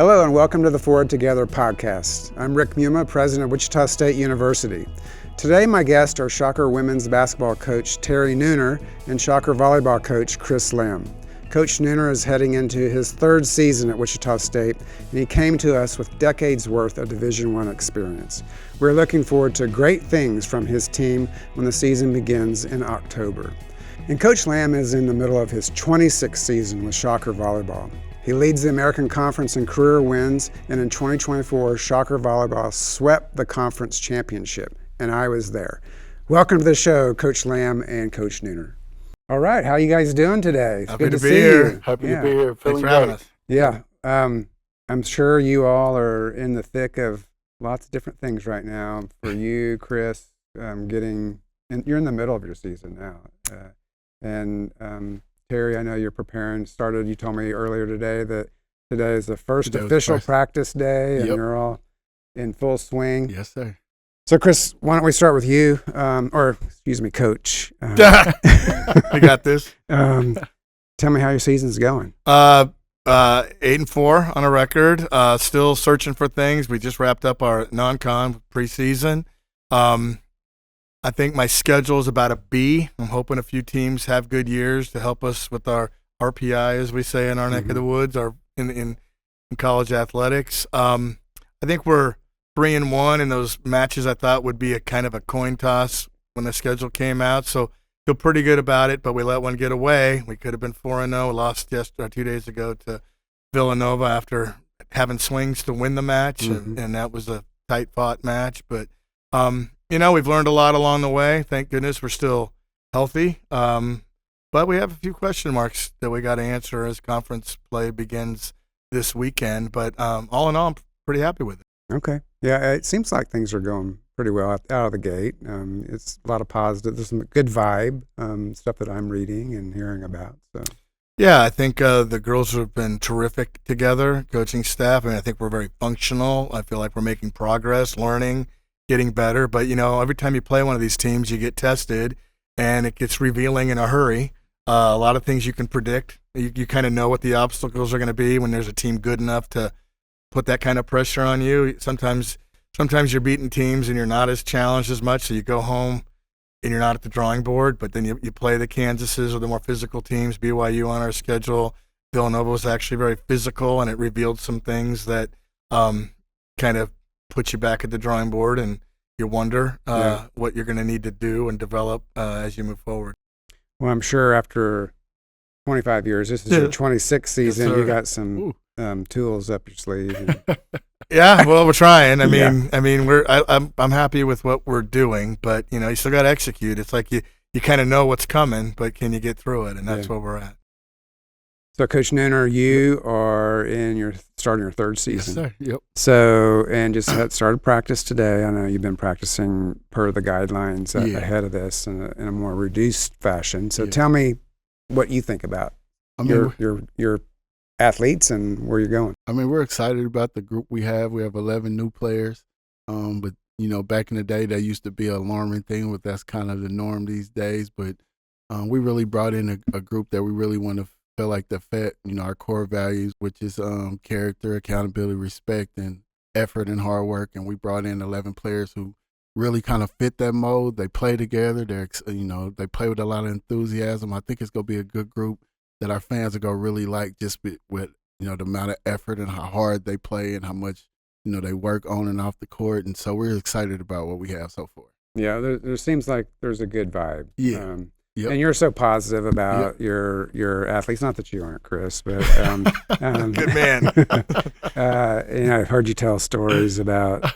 Hello and welcome to the Forward Together podcast. I'm Rick Muma, president of Wichita State University. Today my guests are Shocker women's basketball coach Terry Nooner and Shocker volleyball coach Chris Lamb. Coach Nooner is heading into his third season at Wichita State, and he came to us with decades worth of Division I experience. We're looking forward to great things from his team when the season begins in October. And Coach Lamb is in the middle of his 26th season with Shocker volleyball. He leads the American Conference in career wins, and in 2024, Shocker volleyball swept the conference championship, and I was there. Welcome to the show, Coach Lamb and Coach Nooner. All right, how you guys doing today? It's Happy good to to be see here. you. Happy to be here. Thanks for having us. Yeah, I'm sure you all are in the thick of lots of different things right now. For you, Chris, you're in the middle of your season now, Terry, I know you're preparing. You told me earlier today that today is the first official practice day, and you're all in full swing. Yes, sir. So, Chris, why don't we start with you, Coach. I got this. Tell me how your season's going. 8-4 on a record. Still searching for things. We just wrapped up our non-con preseason. I think my schedule is about a B. I'm hoping a few teams have good years to help us with our RPI, as we say in our neck of the woods, or in college athletics. I think we're 3-1 in those matches. I thought would be a kind of a coin toss when the schedule came out. So feel pretty good about it, but we let one get away. We could have been 4-0. Lost 2 days ago to Villanova after having swings to win the match, and that was a tight-fought match. But we've learned a lot along the way. Thank goodness we're still healthy. But we have a few question marks that we got to answer as conference play begins this weekend. But all in all, I'm pretty happy with it. Okay. Yeah, it seems like things are going pretty well out of the gate. It's a lot of positive. There's some good vibe, stuff that I'm reading and hearing about. So. Yeah, I think the girls have been terrific together, coaching staff. I think we're very functional. I feel like we're making progress, learning, getting better. But, every time you play one of these teams, you get tested, and it gets revealing in a hurry. A lot of things you can predict. You kind of know what the obstacles are going to be when there's a team good enough to put that kind of pressure on you. Sometimes you're beating teams and you're not as challenged as much, so you go home and you're not at the drawing board. But then you play the Kansases or the more physical teams. BYU on our schedule. Villanova was actually very physical, and it revealed some things that kind of put you back at the drawing board, and you wonder what you're going to need to do and develop as you move forward. Well, I'm sure after 25 years, this is your 26th season. Yes, you got some tools up your sleeve. Yeah, well, we're trying. I'm happy with what we're doing, but you still got to execute. It's like you kind of know what's coming, but can you get through it? And that's where we're at. So, Coach Nooner, you are starting your third season. Yes, sir. Yep. So, and just had started practice today. I know you've been practicing per the guidelines ahead of this in a more reduced fashion. So, tell me what you think about your athletes and where you're going. We're excited about the group we have. We have 11 new players. But back in the day, that used to be an alarming thing, but that's kind of the norm these days. But we really brought in a group that we really want to feel like the fit, our core values, which is character, accountability, respect, and effort and hard work. And we brought in 11 players who really kind of fit that mold. They play together. They play with a lot of enthusiasm. I think it's going to be a good group that our fans are going to really like, just with the amount of effort and how hard they play and how much they work on and off the court. And so we're excited about what we have so far. Yeah, there seems like there's a good vibe. Yeah. And you're so positive about your athletes. Not that you aren't, Chris, but good man. I've heard you tell stories about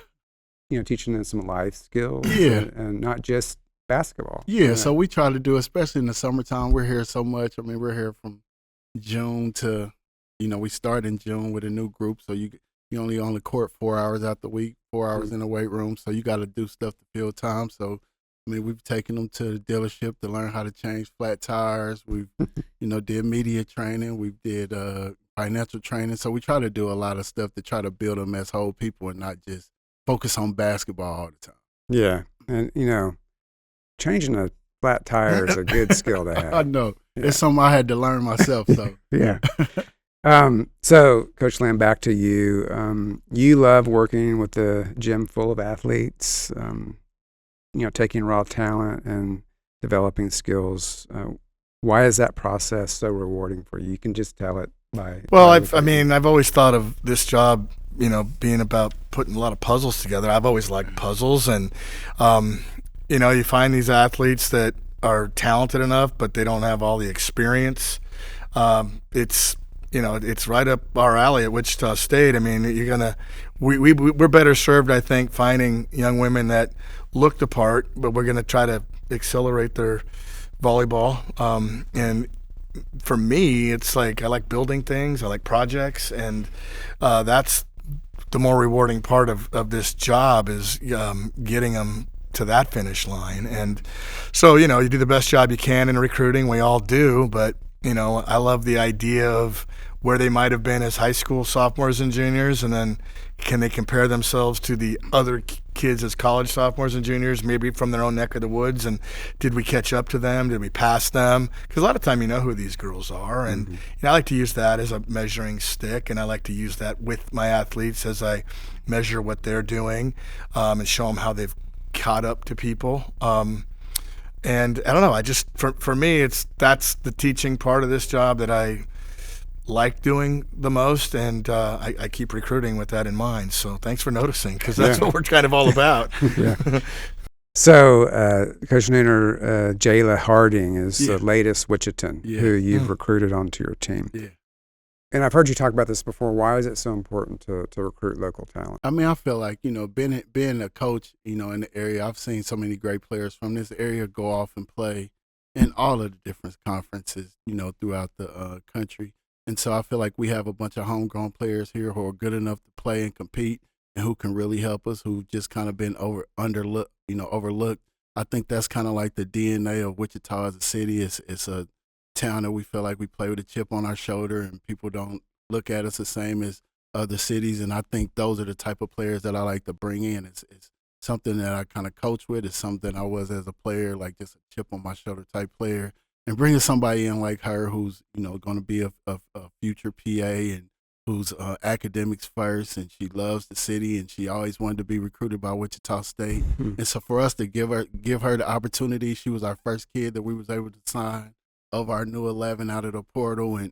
teaching them some life skills, and not just basketball. Yeah, so we try to do, especially in the summertime. We're here so much. We're here from June to, we start in June with a new group, so you only on the court 4 hours out the week, 4 hours in the weight room, so you got to do stuff to fill time. So we've taken them to the dealership to learn how to change flat tires. We've, did media training. We did financial training. So we try to do a lot of stuff to try to build them as whole people and not just focus on basketball all the time. Yeah, and changing a flat tire is a good skill to have. I know. Yeah. It's something I had to learn myself. So yeah. So, Coach Lamb, back to you. You love working with the gym full of athletes, taking raw talent and developing skills. Why is that process so rewarding for you? You can just tell it by. Well, I've always thought of this job, being about putting a lot of puzzles together. I've always liked puzzles, and you find these athletes that are talented enough, but they don't have all the experience. It's right up our alley at Wichita State. I mean, we're better served, I think, finding young women that look the part, but we're going to try to accelerate their volleyball. And for me, it's like I like building things, I like projects, and that's the more rewarding part of this job is getting them to that finish line. And so, you do the best job you can in recruiting. We all do, but I love the idea of where they might have been as high school sophomores and juniors, and then can they compare themselves to the other kids as college sophomores and juniors, maybe from their own neck of the woods, and did we catch up to them? Did we pass them? Because a lot of time you know who these girls are, and I like to use that as a measuring stick, and I like to use that with my athletes as I measure what they're doing and show them how they've caught up to people. And I don't know, I just, for me, that's the teaching part of this job that I like doing the most, and I keep recruiting with that in mind. So thanks for noticing, because that's what we're kind of all about. So, Coach Nooner, Jayla Harding is the latest Wichitan who you've recruited onto your team. Yeah. And I've heard you talk about this before. Why is it so important to recruit local talent? I mean, I feel like, being a coach, in the area, I've seen so many great players from this area go off and play in all of the different conferences, throughout the country. And so I feel like we have a bunch of homegrown players here who are good enough to play and compete and who can really help us, who've just kind of been overlooked. I think that's kind of like the DNA of Wichita as a city. It's a town that we feel like we play with a chip on our shoulder, and people don't look at us the same as other cities. And I think those are the type of players that I like to bring in. It's something that I kind of coach with. It's something I was as a player, like just a chip on my shoulder type player. And bringing somebody in like her who's, going to be a future PA and who's academics first, and she loves the city, and she always wanted to be recruited by Wichita State. And so for us to give her the opportunity, she was our first kid that we was able to sign of our new 11 out of the portal. And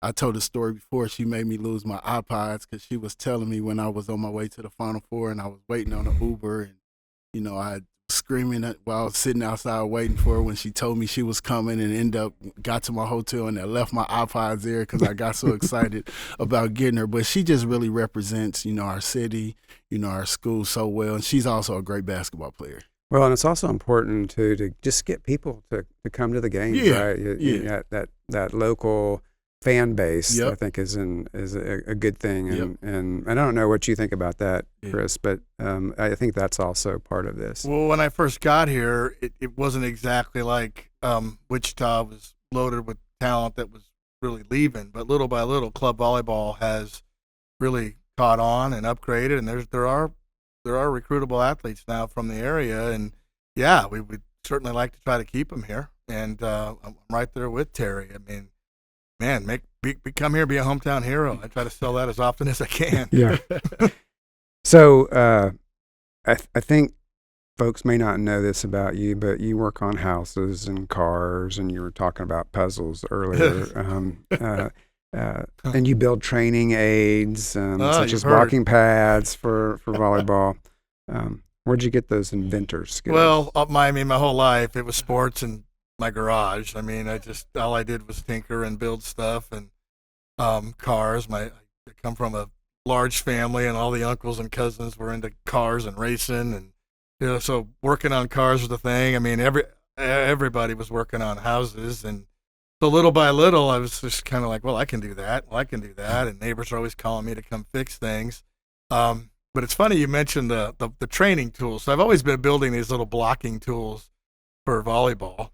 I told the story before, she made me lose my iPods because she was telling me when I was on my way to the Final Four and I was waiting on an Uber, and, I screaming while I was sitting outside waiting for her when she told me she was coming, and got to my hotel and I left my iPods there because I got so excited about getting her. But she just really represents, our city, our school so well. And she's also a great basketball player. Well, and it's also important to just get people to come to the games, right? That local fan base, I think, is a good thing. And I don't know what you think about that, Chris, but I think that's also part of this. Well, when I first got here, it wasn't exactly like Wichita was loaded with talent that was really leaving, but little by little, club volleyball has really caught on and upgraded, and there are recruitable athletes now from the area, and we would certainly like to try to keep them here. And I'm right there with Terry. I mean, man, come here, be a hometown hero. I try to sell that as often as I can. Yeah. So I think folks may not know this about you, but you work on houses and cars, and you were talking about puzzles earlier. And you build training aids, such as walking pads for volleyball. Where'd you get those inventor skills? Well, my whole life, it was sports and my garage. I mean, all I did was tinker and build stuff and cars. I come from a large family, and all the uncles and cousins were into cars and racing, and so working on cars was the thing. I mean, everybody was working on houses, and so little by little, I was just kind of like, well, I can do that. And neighbors are always calling me to come fix things. But it's funny you mentioned the training tools. So I've always been building these little blocking tools for volleyball.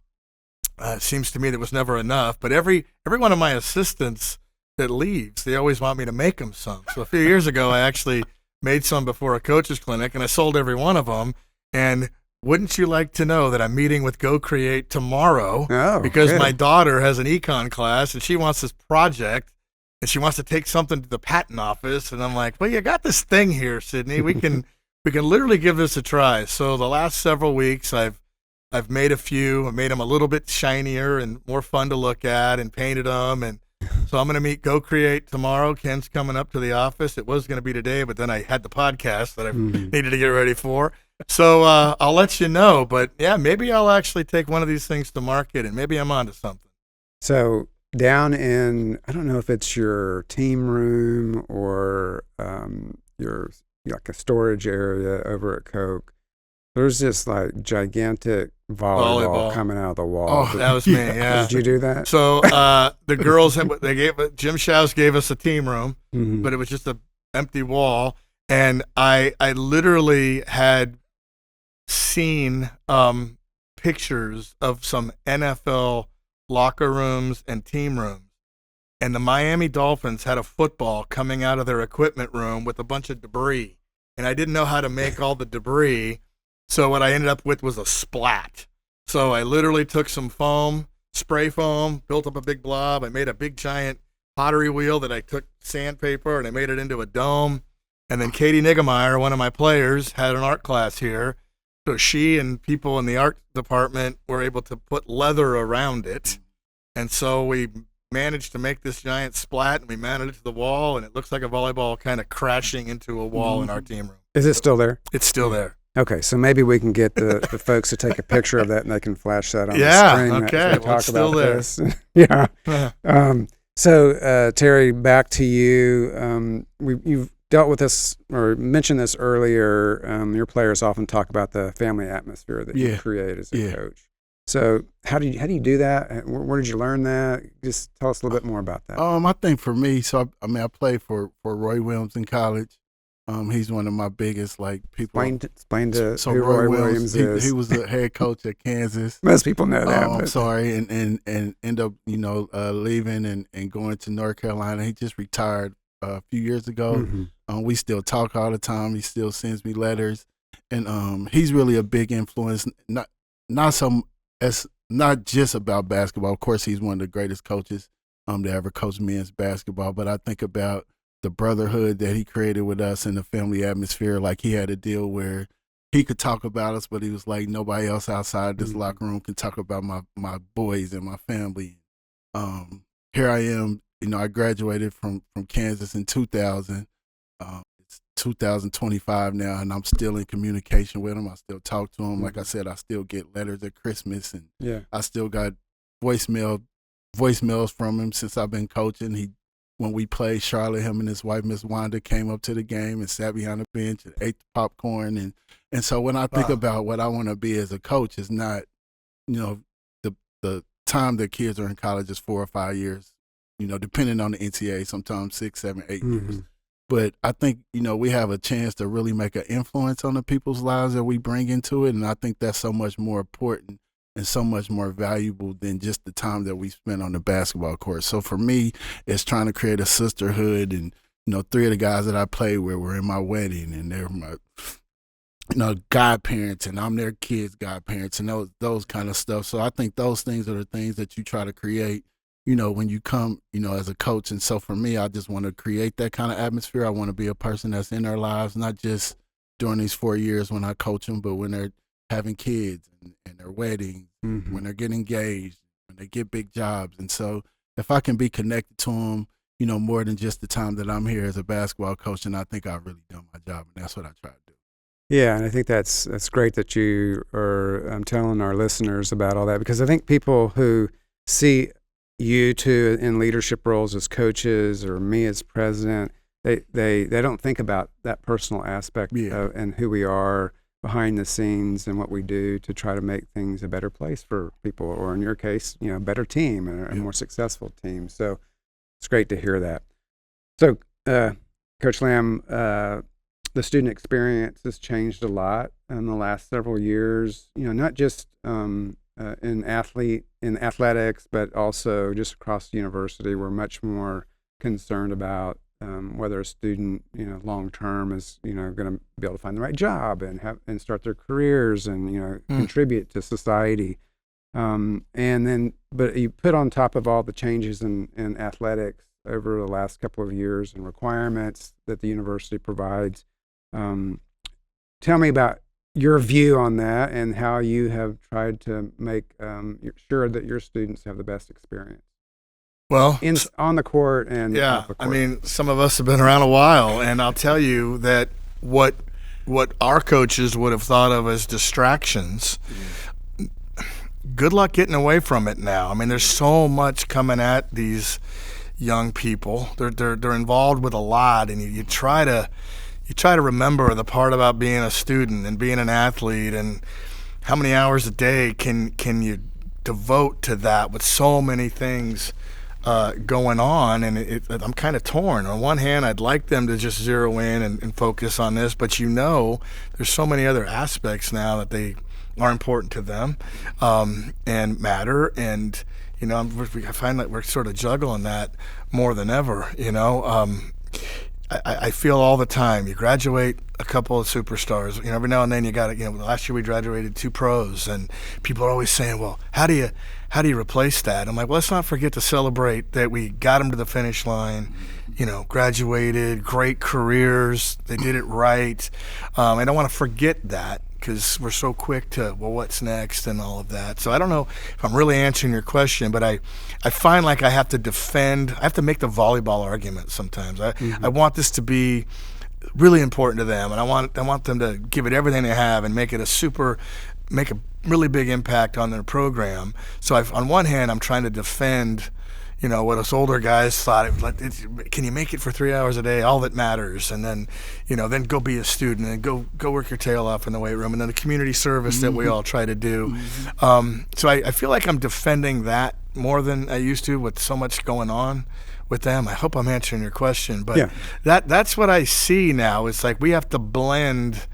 It seems to me there was never enough. But every one of my assistants that leaves, they always want me to make them some. So a few years ago, I actually made some before a coach's clinic, and I sold every one of them. And wouldn't you like to know that I'm meeting with Go Create tomorrow because my daughter has an econ class, and she wants this project and she wants to take something to the patent office. And I'm like, well, you got this thing here, Sydney. We can literally give this a try. So the last several weeks, I've made a few. I made them a little bit shinier and more fun to look at, and painted them. And so I'm going to meet Go Create tomorrow. Ken's coming up to the office. It was going to be today, but then I had the podcast that I needed to get ready for. So I'll let you know. But yeah, maybe I'll actually take one of these things to market, and maybe I'm onto something. So down in, I don't know if it's your team room or your like a storage area over at Coke, there's this like gigantic volleyball coming out of the wall. Oh, that was me. Yeah. Did you do that? So the girls Jim Shouse gave us a team room, but it was just an empty wall, and I literally had seen pictures of some NFL locker rooms and team rooms, and the Miami Dolphins had a football coming out of their equipment room with a bunch of debris, and I didn't know how to make all the debris. So what I ended up with was a splat. So I literally took some foam, spray foam, built up a big blob. I made a big giant pottery wheel that I took sandpaper and I made it into a dome. And then Katie Niggemeyer, one of my players, had an art class here. So she and people in the art department were able to put leather around it. And so we managed to make this giant splat, and we mounted it to the wall, and it looks like a volleyball kind of crashing into a wall in our team room. Is it still there? It's still there. Okay, so maybe we can get the folks to take a picture of that, and they can flash that on the screen. Okay, well, it's still there. This. Yeah. So Terry, back to you. You've dealt with this or mentioned this earlier. Your players often talk about the family atmosphere that you create as a coach. So how do you do that? Where did you learn that? Just tell us a little bit more about that. I think for me, I played for Roy Williams in college. He's one of my biggest people. Explain to so who Roy Williams is. He was the head coach at Kansas. Most people know that. I'm sorry, and end up leaving and going to North Carolina. He just retired a few years ago. We still talk all the time. He still sends me letters, and he's really a big influence. Not just about basketball. Of course, he's one of the greatest coaches to ever coach men's basketball. But I think about the brotherhood that he created with us and the family atmosphere. Like, he had a deal where he could talk about us, but he was like, nobody else outside this locker room can talk about my boys and my family. Here I am, I graduated from Kansas in 2000. It's 2025 now, and I'm still in communication with him. I still talk to him. Like I said, I still get letters at Christmas, and I still got voicemails from him since I've been coaching. When we played Charlotte, him and his wife, Miss Wanda, came up to the game and sat behind the bench and ate the popcorn. And so when I think about what I want to be as a coach, it's not, the time that kids are in college is 4 or 5 years, depending on the NCAA, sometimes 6, 7, 8 years. But I think, we have a chance to really make an influence on the people's lives that we bring into it. And I think that's so much more important and so much more valuable than just the time that we spend on the basketball court. So for me, it's trying to create a sisterhood. And, 3 of the guys that I played with were in my wedding, and they're my, godparents, and I'm their kids' godparents, and those kind of stuff. So I think those things are the things that you try to create, when you come, as a coach. And so for me, I just want to create that kind of atmosphere. I want to be a person that's in their lives, not just during these 4 years when I coach them, but when they're having kids and their weddings, when they're getting engaged, when they get big jobs. And so if I can be connected to them, more than just the time that I'm here as a basketball coach, and I think I've really done my job, and that's what I try to do. Yeah, and I think that's great that you are telling our listeners about all that, because I think people who see you two in leadership roles as coaches or me as president, they don't think about that personal aspect and who we are behind the scenes and what we do to try to make things a better place for people, or in your case, a better team and a more successful team. So it's great to hear that. So, Coach Lamb, the student experience has changed a lot in the last several years, not just in athletics, but also just across the university. We're much more concerned about whether a student, long term is, going to be able to find the right job and start their careers and, contribute to society. But you put on top of all the changes in athletics over the last couple of years and requirements that the university provides. Tell me about your view on that and how you have tried to make sure that your students have the best experience. Well, On the court and off the court. I mean, some of us have been around a while, and I'll tell you that what our coaches would have thought of as distractions, good luck getting away from it now. I mean, there's so much coming at these young people. They're involved with a lot, and you try to remember the part about being a student and being an athlete, and how many hours a day can you devote to that with so many things going on. And I'm kind of torn. On one hand, I'd like them to just zero in and focus on this, but there's so many other aspects now that they are important to them and matter. And I find that we're sort of juggling that more than ever. I feel all the time, you graduate a couple of superstars, every now and then you got last year we graduated 2 pros, and people are always saying, well, how do you replace that? I'm like, well, let's not forget to celebrate that we got them to the finish line, graduated, great careers, they did it right. I don't want to forget that, because we're so quick to, well, what's next and all of that. So I don't know if I'm really answering your question, but I find like I have to make the volleyball argument sometimes. I want this to be really important to them, and I want them to give it everything they have and make a really big impact on their program. So on one hand, I'm trying to defend what us older guys thought, can you make it for 3 hours a day? All that matters. And then, then go be a student and go work your tail off in the weight room. And then the community service that we all try to do. So I feel like I'm defending that more than I used to with so much going on with them. I hope I'm answering your question. But that's what I see now. It's like we have to blend.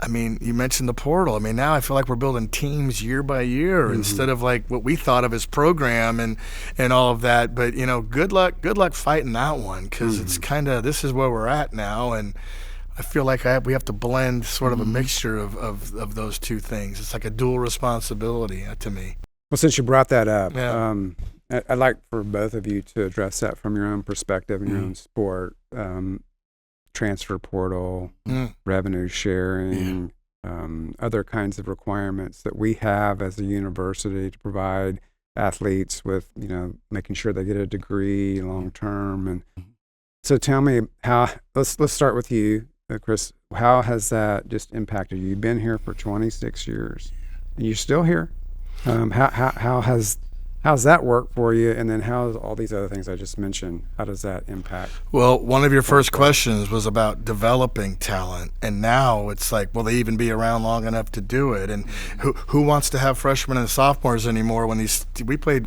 You mentioned the portal. Now I feel like we're building teams year by year instead of like what we thought of as program and all of that. But, good luck fighting that one, because it's kind of, this is where we're at now. And I feel like we have to blend sort of a mixture of those two things. It's like a dual responsibility to me. Well, since you brought that up, I'd like for both of you to address that from your own perspective and your own sport. Transfer portal, revenue sharing, other kinds of requirements that we have as a university to provide athletes with, making sure they get a degree long term. And so tell me let's start with you, Chris. How has that just impacted you? You've been here for 26 years and you're still here. How's that work for you? And then how's all these other things I just mentioned, how does that impact? Well, one of your first questions was about developing talent. And now it's like, will they even be around long enough to do it? And who wants to have freshmen and sophomores anymore when we played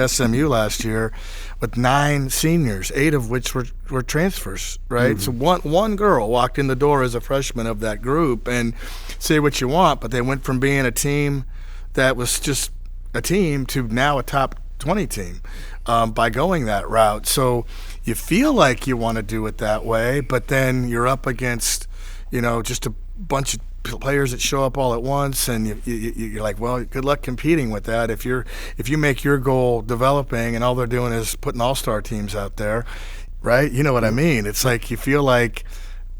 SMU last year with 9 seniors, 8 of which were transfers, right? So one girl walked in the door as a freshman of that group, and say what you want, but they went from being a team that was just a team to now a top 20 team by going that route. So you feel like you want to do it that way, but then you're up against, just a bunch of players that show up all at once, and you're like, well, good luck competing with that. If you make your goal developing and all they're doing is putting all-star teams out there, right? You know what I mean? It's like you feel like,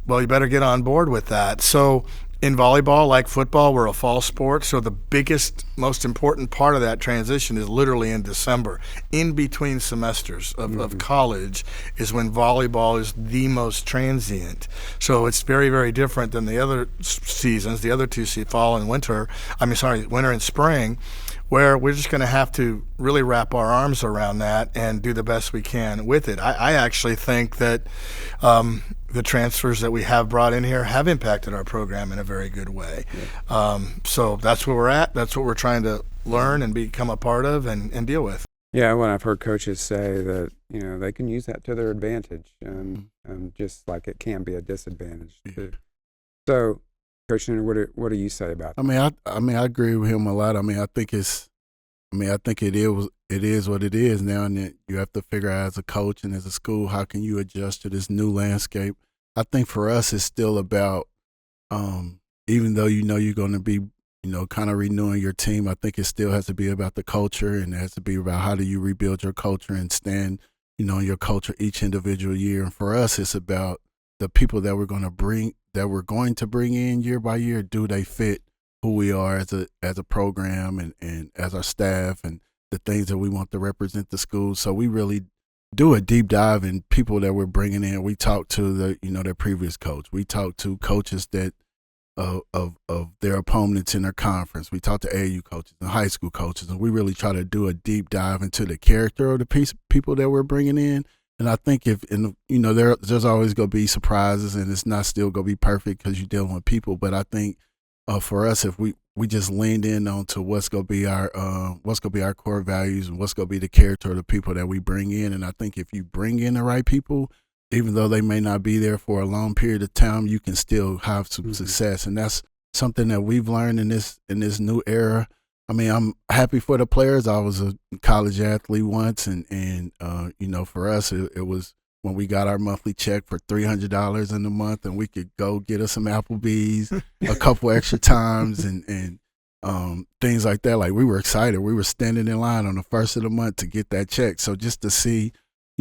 well, you better get on board with that. So in volleyball, like football, we're a fall sport, so the biggest, most important part of that transition is literally in December. In between semesters of college is when volleyball is the most transient. So it's very, very different than the other seasons, the other 2 fall and winter. Winter and spring, where we're just going to have to really wrap our arms around that and do the best we can with it. I actually think that the transfers that we have brought in here have impacted our program in a very good way. So that's where we're at. That's what we're trying to learn and become a part of and deal with. Yeah, when I've heard coaches say that, they can use that to their advantage, just like it can be a disadvantage too. So, Coach Nooner, what do you say about that? I agree with him a lot. I think it is what it is now, and that you have to figure out as a coach and as a school, how can you adjust to this new landscape. I think for us, it's still about, even though you're going to be kind of renewing your team. I think it still has to be about the culture, and it has to be about how do you rebuild your culture and stand, in your culture each individual year. And for us, it's about the people that we're going to bring in year by year. Do they fit who we are as a program and as our staff and the things that we want to represent the school? So we really do a deep dive in people that we're bringing in. We talk to their previous coach. We talk to coaches that of their opponents in their conference. We talk to AAU coaches and high school coaches, and we really try to do a deep dive into the character of the people that we're bringing in. And I think there's always going to be surprises, and it's not still going to be perfect because you're dealing with people. But I think for us, if we just leaned in onto what's going to be our core values and what's going to be the character of the people that we bring in. And I think if you bring in the right people, even though they may not be there for a long period of time, you can still have some success. And that's something that we've learned in this new era. I mean, I'm happy for the players. I was a college athlete once, and for us, it was when we got our monthly check for $300 in a month, and we could go get us some Applebee's a couple extra times and things like that. Like, we were excited. We were standing in line on the first of the month to get that check. So just to see,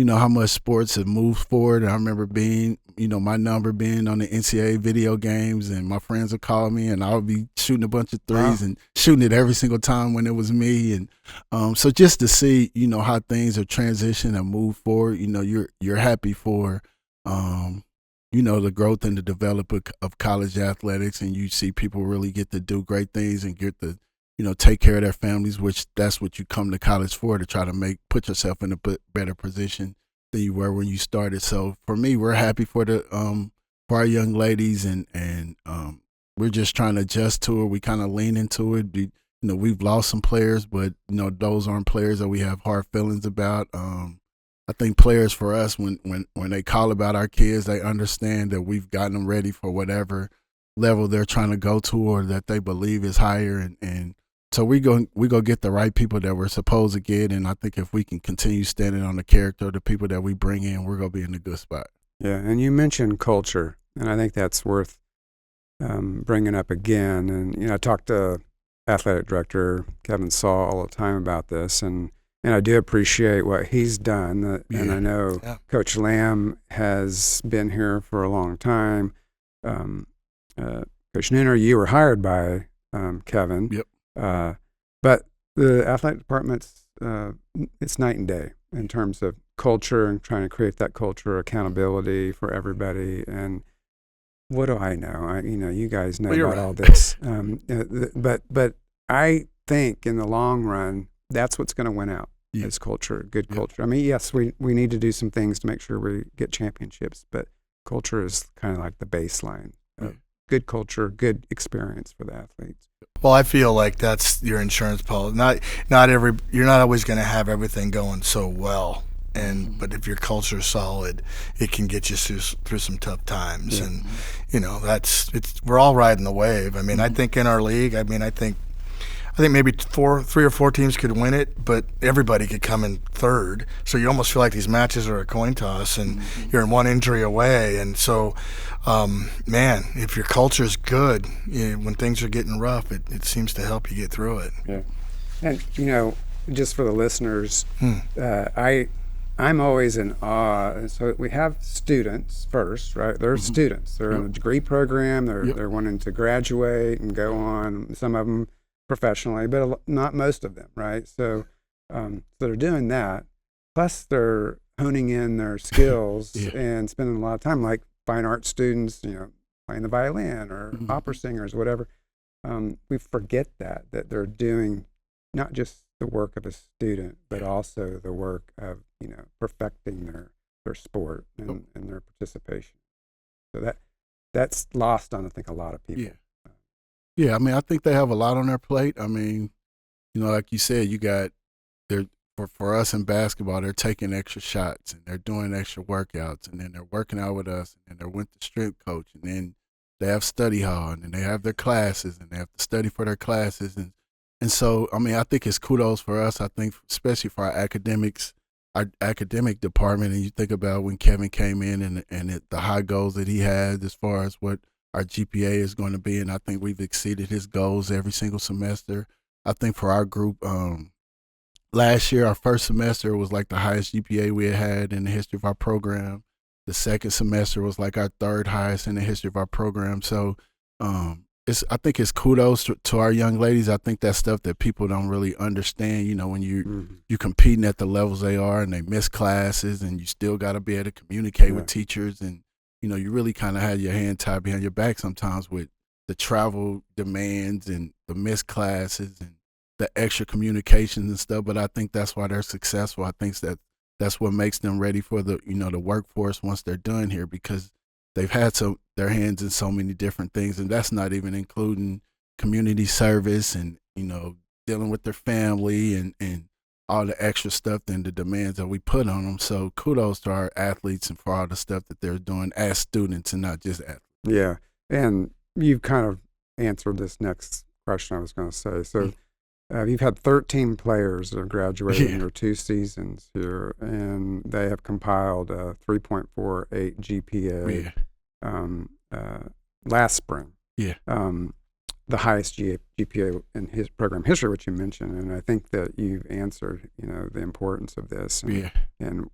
how much sports have moved forward. And I remember being, my number being on the NCAA video games, and my friends would call me, and I would be shooting a bunch of threes and shooting it every single time when it was me. And so just to see, how things are transitioned and move forward, you're happy for, the growth and the development of college athletics, and you see people really get to do great things and get to, take care of their families, which that's what you come to college for, to try to put yourself in a better position than you were when you started. So for me, we're happy for for our young ladies, and we're just trying to adjust to it. We kind of lean into it. We've lost some players, but those aren't players that we have hard feelings about. I think players for us, when they call about our kids, they understand that we've gotten them ready for whatever level they're trying to go to or that they believe is higher, and so we go get the right people that we're supposed to get. And I think if we can continue standing on the character of the people that we bring in, we're going to be in a good spot. Yeah, and you mentioned culture, and I think that's worth bringing up again. And I talked to athletic director Kevin Saw all the time about this, and I do appreciate what he's done. And I know Coach Lamb has been here for a long time. Coach Nooner, you were hired by Kevin. Yep. But the athletic department's it's night and day in terms of culture and trying to create that culture, accountability for everybody. And what do I know? You guys know about all this. But I think in the long run, that's what's going to win out is culture, good culture. I mean, yes, we need to do some things to make sure we get championships, but culture is kind of like the baseline. Good culture, good experience for the athletes. Well, I feel like that's your insurance policy. You're not always going to have everything going so well, but if your culture is solid, it can get you through some tough times. Yeah. And we're all riding the wave. I mean, I think in our league, I think maybe 3 or 4 teams could win it, but everybody could come in third. So you almost feel like these matches are a coin toss, and you're in one injury away. And so, if your culture is good, when things are getting rough, it seems to help you get through it. Yeah. And, just for the listeners, I'm always in awe. So we have students first, right? They're students. They're in a degree program. They're wanting to graduate and go on. Some of them professionally, but not most of them, right? So they're doing that. Plus, they're honing in their skills and spending a lot of time, like fine arts students, playing the violin or opera singers, whatever. We forget that they're doing not just the work of a student, but also the work of perfecting their sport and their participation. So that's lost on, I think, a lot of people. Yeah, I mean, I think they have a lot on their plate. I mean, like you said, for us in basketball, they're taking extra shots and they're doing extra workouts, and then they're working out with us, and then they're with the strength coach, and then they have study hall, and then they have their classes, and they have to study for their classes. And so, I mean, I think it's kudos for us. I think especially for our academic department, and you think about when Kevin came in and the high goals that he had as far as what our GPA is going to be, and I think we've exceeded his goals every single semester. I think for our group, last year, our first semester was like the highest GPA we had in the history of our program. The second semester was like our third highest in the history of our program. So I think it's kudos to our young ladies. I think that's stuff that people don't really understand. You know, when you're competing at the levels they are and they miss classes, and you still got to be able to communicate with teachers, and you know, you really kind of have your hand tied behind your back sometimes with the travel demands and the missed classes and the extra communications and stuff. But I think that's why they're successful. I think that's what makes them ready for the workforce once they're done here, because they've had their hands in so many different things, and that's not even including community service and, you know, dealing with their family and all the extra stuff and the demands that we put on them. So kudos to our athletes and for all the stuff that they're doing as students and not just athletes. Yeah, and you've kind of answered this next question I was going to say. So you've had 13 players that have graduated in your 2 seasons here, and they have compiled a 3.48 GPA last spring. Yeah. The highest GPA in his program history, which you mentioned, and I think that you've answered, you know, the importance of this. And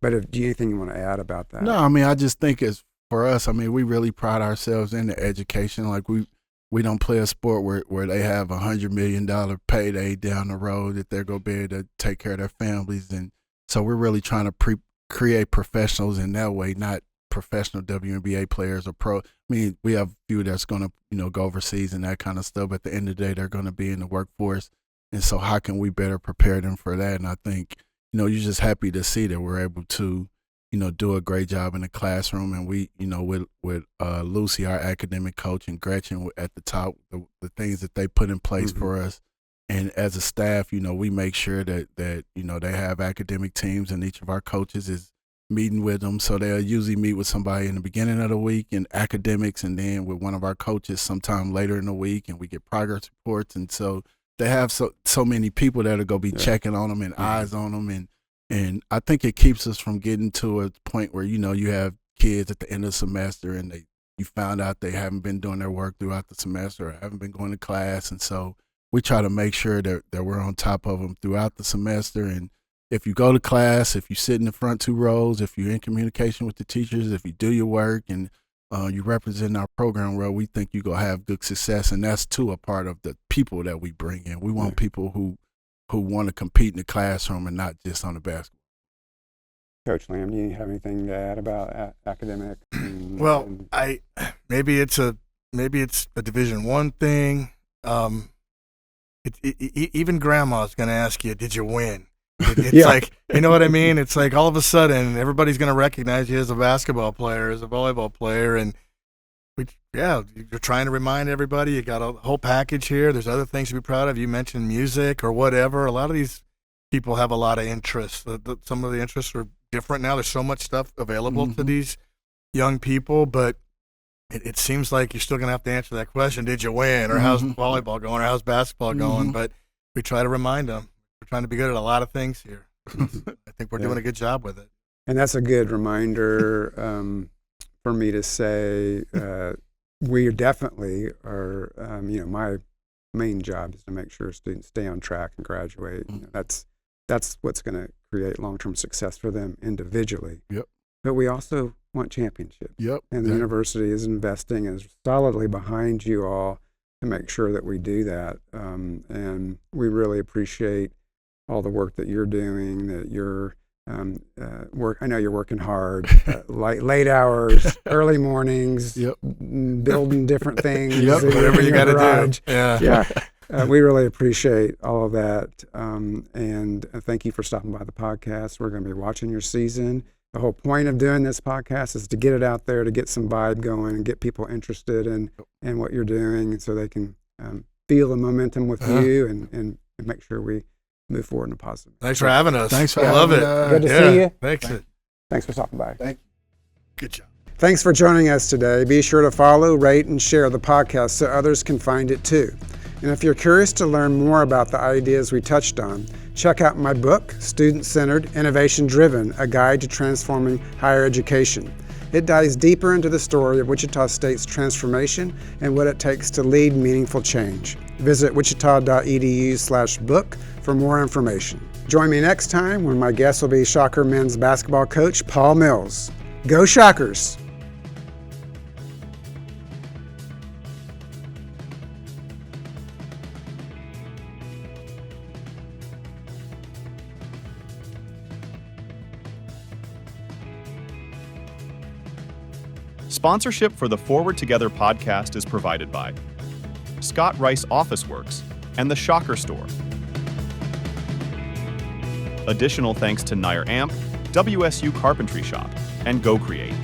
but do you anything you want to add about that? No, I mean, I just think it's for us. I mean, we really pride ourselves in the education. Like we don't play a sport where they have $100 million payday down the road that they're going to be able to take care of their families. And so we're really trying to create professionals in that way, not professional WNBA players or pro. I mean, we have a few that's going to, you know, go overseas and that kind of stuff. But at the end of the day, they're going to be in the workforce. And so how can we better prepare them for that? And I think, you know, you're just happy to see that we're able to, you know, do a great job in the classroom. And we, you know, with Lucy, our academic coach, and Gretchen at the top, the things that they put in place for us. And as a staff, you know, we make sure that, you know, they have academic teams, and each of our coaches is meeting with them. So they'll usually meet with somebody in the beginning of the week in academics, and then with one of our coaches sometime later in the week, and we get progress reports. And so they have so many people that are going to be checking on them and eyes on them. And I think it keeps us from getting to a point where, you know, you have kids at the end of the semester and you found out they haven't been doing their work throughout the semester or haven't been going to class. And so we try to make sure that we're on top of them throughout the semester. And if you go to class, if you sit in the front 2 rows, if you're in communication with the teachers, if you do your work and you represent our program well, we think you're going to have good success. And that's, too, a part of the people that we bring in. We want people who want to compete in the classroom and not just on the basketball. Coach Lamb, do you have anything to add about academic? Well, maybe it's a Division I thing. Even Grandma's going to ask you, "Did you win?" It's like, you know what I mean? It's like all of a sudden everybody's going to recognize you as a basketball player, as a volleyball player, and you're trying to remind everybody you got a whole package here. There's other things to be proud of. You mentioned music or whatever. A lot of these people have a lot of interests. Some of the interests are different now. There's so much stuff available to these young people, but it seems like you're still going to have to answer that question. Did you win? Or how's volleyball going? Or how's basketball going? But we try to remind them. We're trying to be good at a lot of things here. I think we're doing a good job with it. And that's a good reminder for me to say we definitely are, you know, my main job is to make sure students stay on track and graduate. You know, that's what's going to create long-term success for them individually. Yep. But we also want championships. Yep. And the university is investing as solidly behind you all to make sure that we do that. And we really appreciate all the work that you're doing, that you're I know you're working hard, late hours, early mornings, building different things. Whatever you got to do. Yeah. We really appreciate all of that. And thank you for stopping by the podcast. We're going to be watching your season. The whole point of doing this podcast is to get it out there, to get some vibe going and get people interested in what you're doing so they can feel the momentum with you and make sure we move forward in a positive. Thanks for having us. Thanks for having having us. Good to see you. Thanks for stopping by. Thank you. Good job. Thanks for joining us today. Be sure to follow, rate, and share the podcast so others can find it too. And if you're curious to learn more about the ideas we touched on, check out my book, Student-Centered, Innovation-Driven, A Guide to Transforming Higher Education. It dives deeper into the story of Wichita State's transformation and what it takes to lead meaningful change. Visit wichita.edu/book for more information. Join me next time when my guest will be Shocker men's basketball coach Paul Mills. Go Shockers! Sponsorship for the Forward Together podcast is provided by Scott Rice Office Works and the Shocker Store. Additional thanks to Nair Amp, WSU Carpentry Shop, and Go Create.